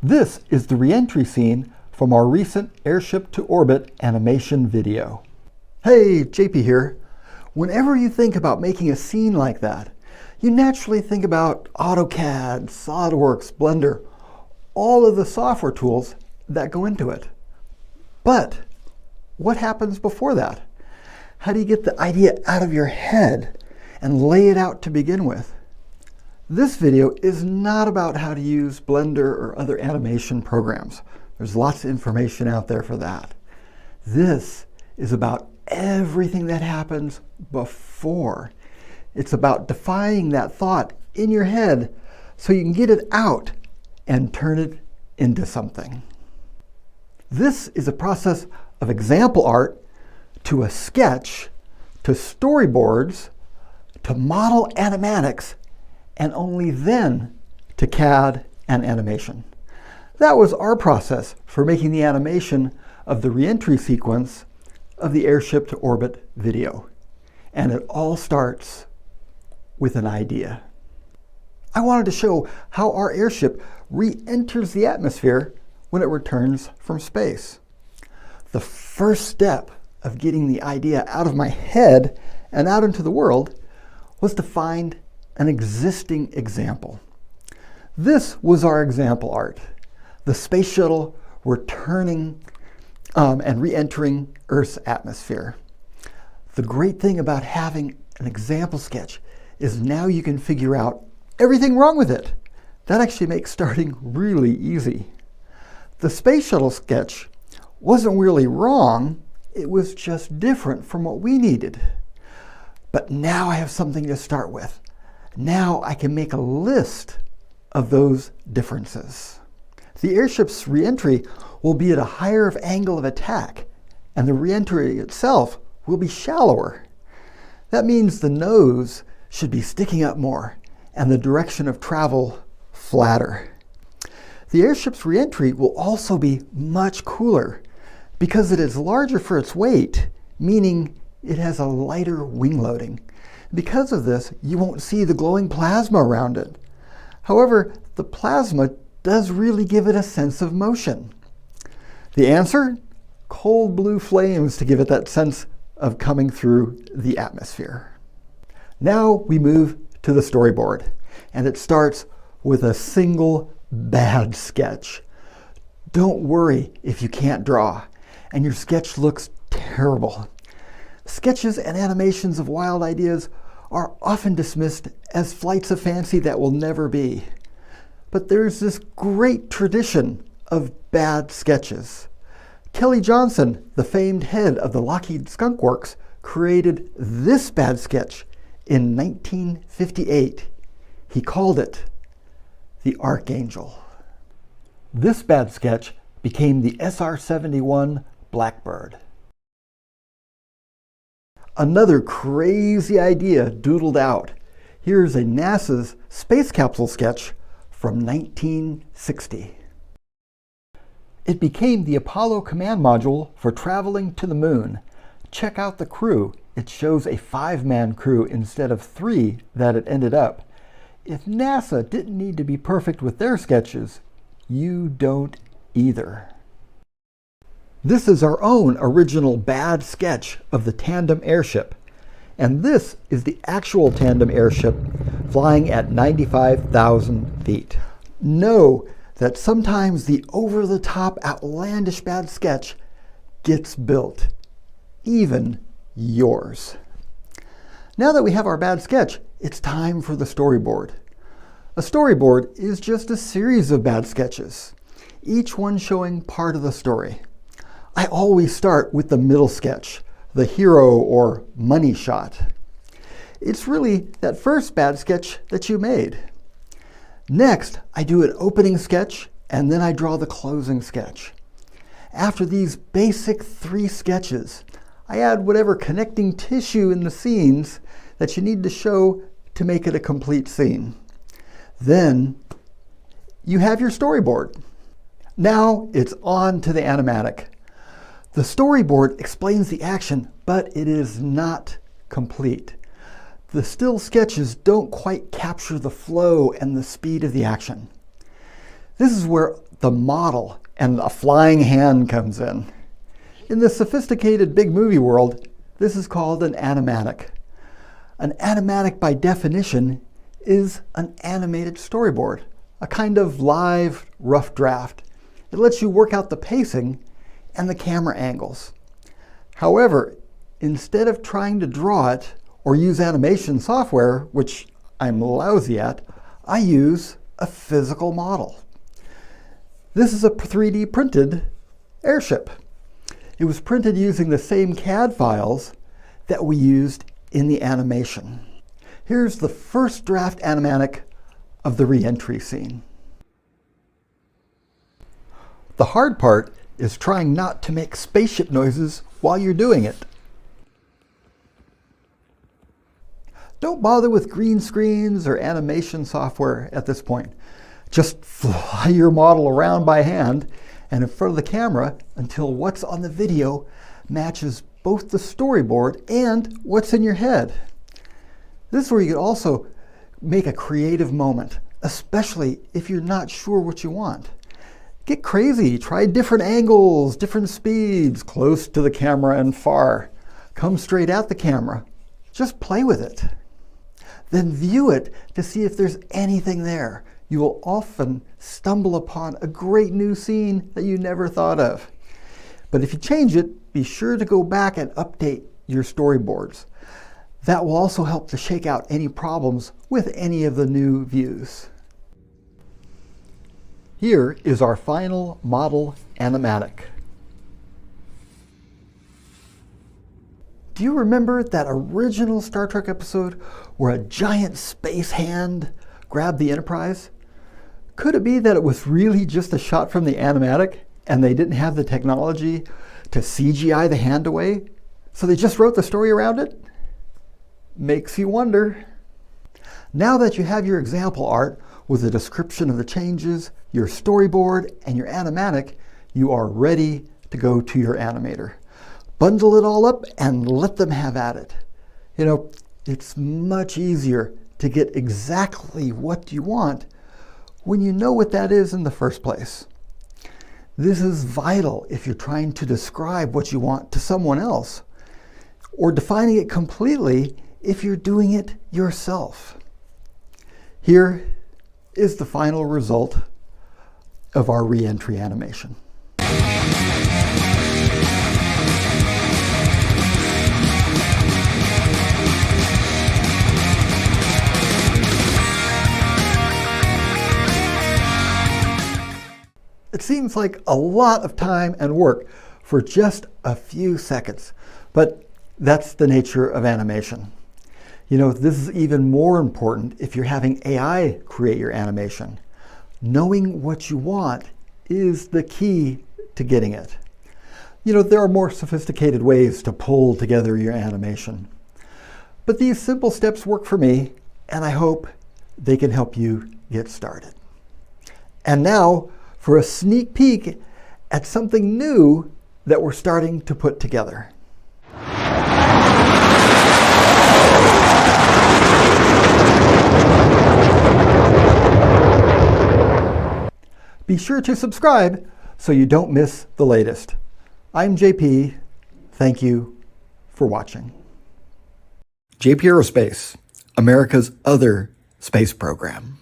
This is the re-entry scene from our recent Airship to Orbit animation video. Hey, JP here. Whenever you think about making a scene like that, you naturally think about AutoCAD, SolidWorks, Blender, all of the software tools that go into it. But what happens before that? How do you get the idea out of your head and lay it out to begin with? This video is not about how to use Blender or other animation programs. There's lots of information out there for that. This is about everything that happens before. It's about defining that thought in your head so you can get it out and turn it into something. This is a process of example art to a sketch, to storyboards, to model animatics, and only then to CAD and animation. That was our process for making the animation of the re-entry sequence of the Airship to Orbit video. And it all starts with an idea. I wanted to show how our airship re-enters the atmosphere when it returns from space. The first step of getting the idea out of my head and out into the world was to find an existing example. This was our example art. The space shuttle returning and re-entering Earth's atmosphere. The great thing about having an example sketch is now you can figure out everything wrong with it. That actually makes starting really easy. The space shuttle sketch wasn't really wrong, it was just different from what we needed. But now I have something to start with. Now I can make a list of those differences. The airship's re-entry will be at a higher angle of attack, and the re-entry itself will be shallower. That means the nose should be sticking up more, and the direction of travel flatter. The airship's re-entry will also be much cooler because it is larger for its weight, meaning it has a lighter wing loading. Because of this, you won't see the glowing plasma around it. However, the plasma does really give it a sense of motion. The answer? Cold blue flames to give it that sense of coming through the atmosphere. Now we move to the storyboard, and it starts with a single bad sketch. Don't worry if you can't draw and your sketch looks terrible. Sketches and animations of wild ideas are often dismissed as flights of fancy that will never be. But there's this great tradition of bad sketches. Kelly Johnson, the famed head of the Lockheed Skunk Works, created this bad sketch in 1958. He called it the Archangel. This bad sketch became the SR-71 Blackbird. Another crazy idea doodled out. Here's a NASA's space capsule sketch from 1960. It became the Apollo command module for traveling to the moon. Check out the crew. It shows a 5-man crew instead of 3 that it ended up. If NASA didn't need to be perfect with their sketches, you don't either. This is our own original bad sketch of the tandem airship. And this is the actual tandem airship flying at 95,000 feet. Know that sometimes the over-the-top outlandish bad sketch gets built. Even yours. Now that we have our bad sketch, it's time for the storyboard. A storyboard is just a series of bad sketches, each one showing part of the story. I always start with the middle sketch, the hero or money shot. It's really that first bad sketch that you made. Next, I do an opening sketch and then I draw the closing sketch. After these basic 3 sketches, I add whatever connecting tissue in the scenes that you need to show to make it a complete scene. Then you have your storyboard. Now it's on to the animatic. The storyboard explains the action, but it is not complete. The still sketches don't quite capture the flow and the speed of the action. This is where the model and a flying hand comes in. In the sophisticated big movie world, this is called an animatic. An animatic, by definition, is an animated storyboard, a kind of live rough draft. It lets you work out the pacing and the camera angles. However, instead of trying to draw it or use animation software, which I'm lousy at, I use a physical model. This is a 3D printed Airship. It was printed using the same CAD files that we used in the animation. Here's the first draft animatic of the re-entry scene. The hard part is trying not to make spaceship noises while you're doing it. Don't bother with green screens or animation software at this point. Just fly your model around by hand and in front of the camera until what's on the video matches both the storyboard and what's in your head. This is where you can also make a creative moment, especially if you're not sure what you want. Get crazy, try different angles, different speeds, close to the camera and far. Come straight at the camera. Just play with it. Then view it to see if there's anything there. You will often stumble upon a great new scene that you never thought of. But if you change it, be sure to go back and update your storyboards. That will also help to shake out any problems with any of the new views. Here is our final model animatic. Do you remember that original Star Trek episode where a giant space hand grabbed the Enterprise? Could it be that it was really just a shot from the animatic and they didn't have the technology to CGI the hand away, so they just wrote the story around it? Makes you wonder. Now that you have your example art with a description of the changes, your storyboard, and your animatic, you are ready to go to your animator. Bundle it all up and let them have at it. You know, it's much easier to get exactly what you want when you know what that is in the first place. This is vital if you're trying to describe what you want to someone else, or defining it completely if you're doing it yourself. Here is the final result of our re-entry animation. It seems like a lot of time and work for just a few seconds, but that's the nature of animation. You know, this is even more important if you're having AI create your animation. Knowing what you want is the key to getting it. You know, there are more sophisticated ways to pull together your animation. But these simple steps work for me, and I hope they can help you get started. And now, for a sneak peek at something new that we're starting to put together. Be sure to subscribe so you don't miss the latest. I'm JP. Thank you for watching. JP Aerospace, America's other space program.